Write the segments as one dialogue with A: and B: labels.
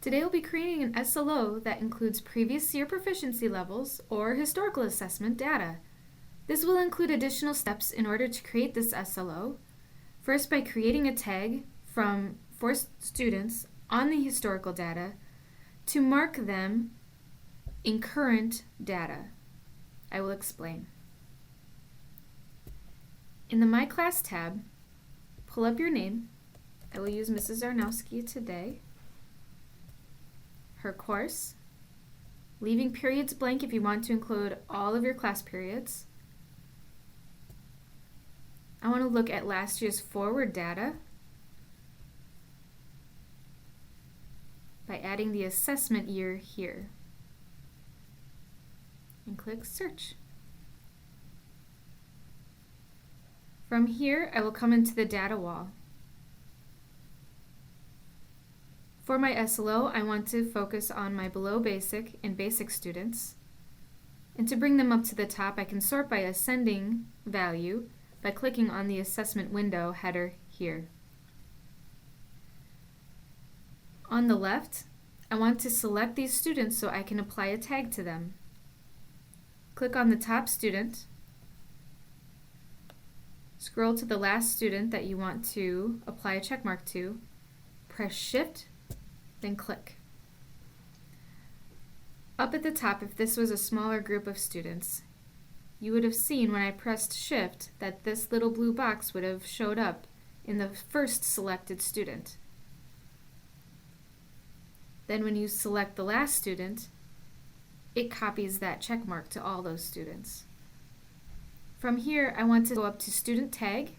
A: Today we'll be creating an SLO that includes previous year proficiency levels or historical assessment data. This will include additional steps in order to create this SLO. First, by creating a tag for students on the historical data to mark them in current data. I will explain. In the My Class tab, pull up your name. I will use Mrs. Zarnowski today. Her course, leaving periods blank if you want to include all of your class periods. I want to look at last year's forward data by adding the assessment year here. And click Search. From here, I will come into the data wall. For my SLO, I want to focus on my below basic and basic students. And to bring them up to the top, I can sort by ascending value by clicking on the assessment window header here. On the left, I want to select these students so I can apply a tag to them. Click on the top student. Scroll to the last student that you want to apply a checkmark to. Press Shift, then click. Up at the top, if this was a smaller group of students, you would have seen when I pressed Shift that this little blue box would have showed up in the first selected student. Then when you select the last student, it copies that check mark to all those students. From here, I want to go up to Student Tag.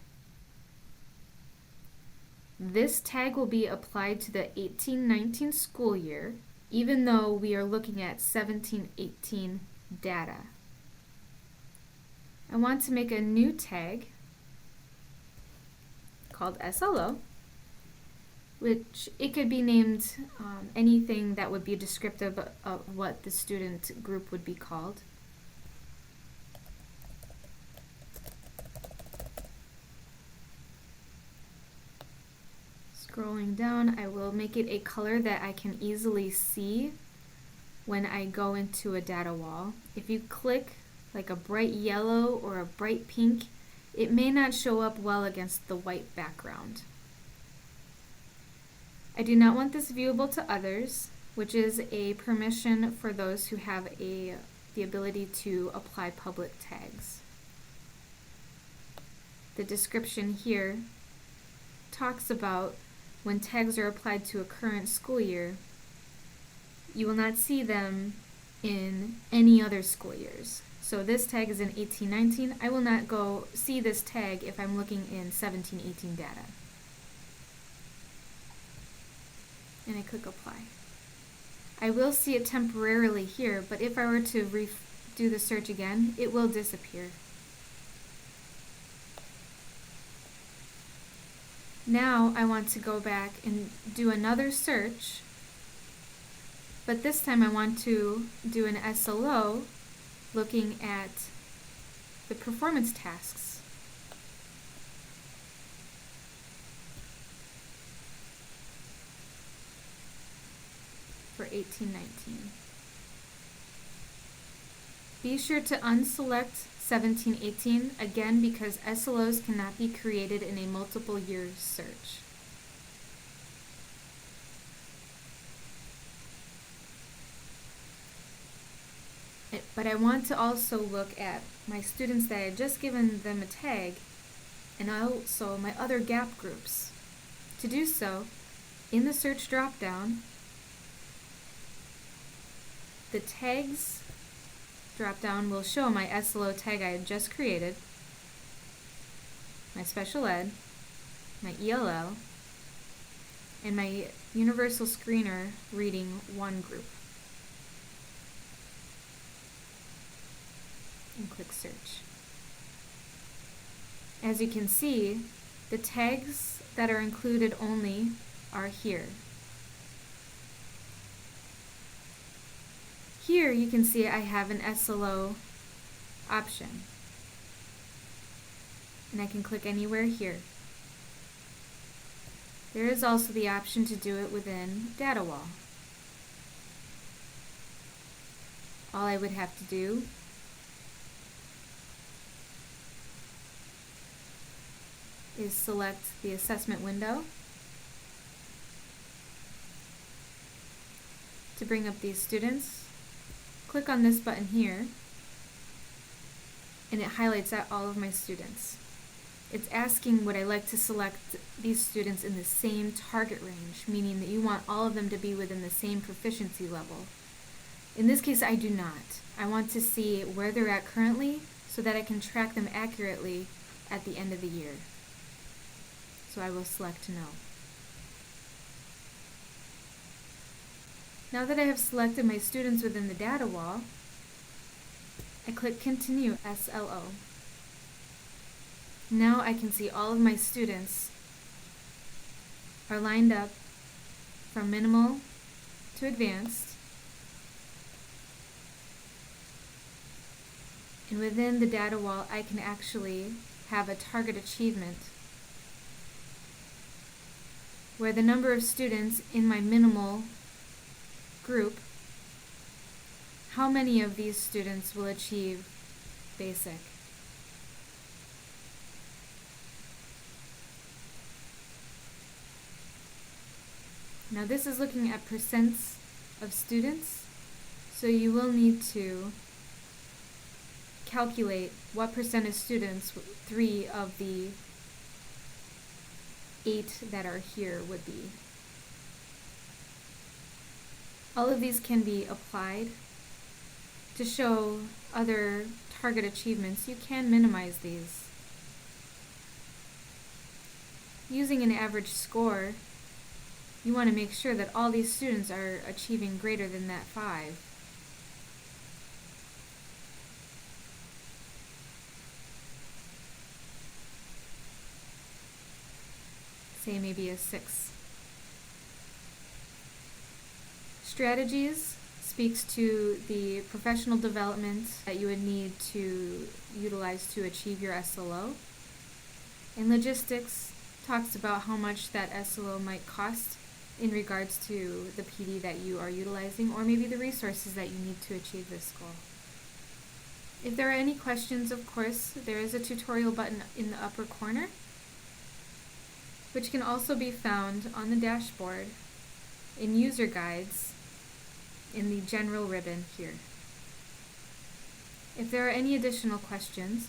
A: This tag will be applied to the 18-19 school year, even though we are looking at 17-18 data. I want to make a new tag called SLO, which it could be named anything that would be descriptive of what the student group would be called. Scrolling down, I will make it a color that I can easily see when I go into a data wall. If you click like a bright yellow or a bright pink, it may not show up well against the white background. I do not want this viewable to others, which is a permission for those who have the ability to apply public tags. The description here talks about when tags are applied to a current school year, you will not see them in any other school years. So this tag is in 18-19. I will not go see this tag if I'm looking in 17-18 data. And I click Apply. I will see it temporarily here, but if I were to do the search again, it will disappear. Now I want to go back and do another search, but this time I want to do an SLO looking at the performance tasks. For 18-19. Be sure to unselect 17-18 again because SLOs cannot be created in a multiple year search. But I want to also look at my students that I had just given them a tag and also my other gap groups. To do so, in the search drop-down, the tags drop-down will show my SLO tag I had just created, my special ed, my ELL, and my universal screener reading 1 group. And click Search. As you can see, the tags that are included only are here. Here you can see I have an SLO option. And I can click anywhere here. There is also the option to do it within Data Wall. all I would have to do is select the assessment window to bring up these students. Click on this button here, and it highlights out all of my students. It's asking would I like to select these students in the same target range, meaning that you want all of them to be within the same proficiency level. In this case, I do not. I want to see where they're at currently so that I can track them accurately at the end of the year. So I will select no. Now that I have selected my students within the data wall, I click Continue SLO. Now I can see all of my students are lined up from minimal to advanced. And within the data wall, I can actually have a target achievement where the number of students in my minimal group, how many of these students will achieve basic. Now this is looking at percents of students, so you will need to calculate what percent of students 3 of the 8 that are here would be. All of these can be applied to show other target achievements. You can minimize these. Using an average score, you want to make sure that all these students are achieving greater than that 5. Say maybe a 6. Strategies speaks to the professional development that you would need to utilize to achieve your SLO. And logistics talks about how much that SLO might cost in regards to the PD that you are utilizing, or maybe the resources that you need to achieve this goal. If there are any questions, of course, there is a tutorial button in the upper corner, which can also be found on the dashboard in user guides in the general ribbon here. If there are any additional questions,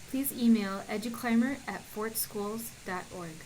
A: please email educlimber@fortschools.org.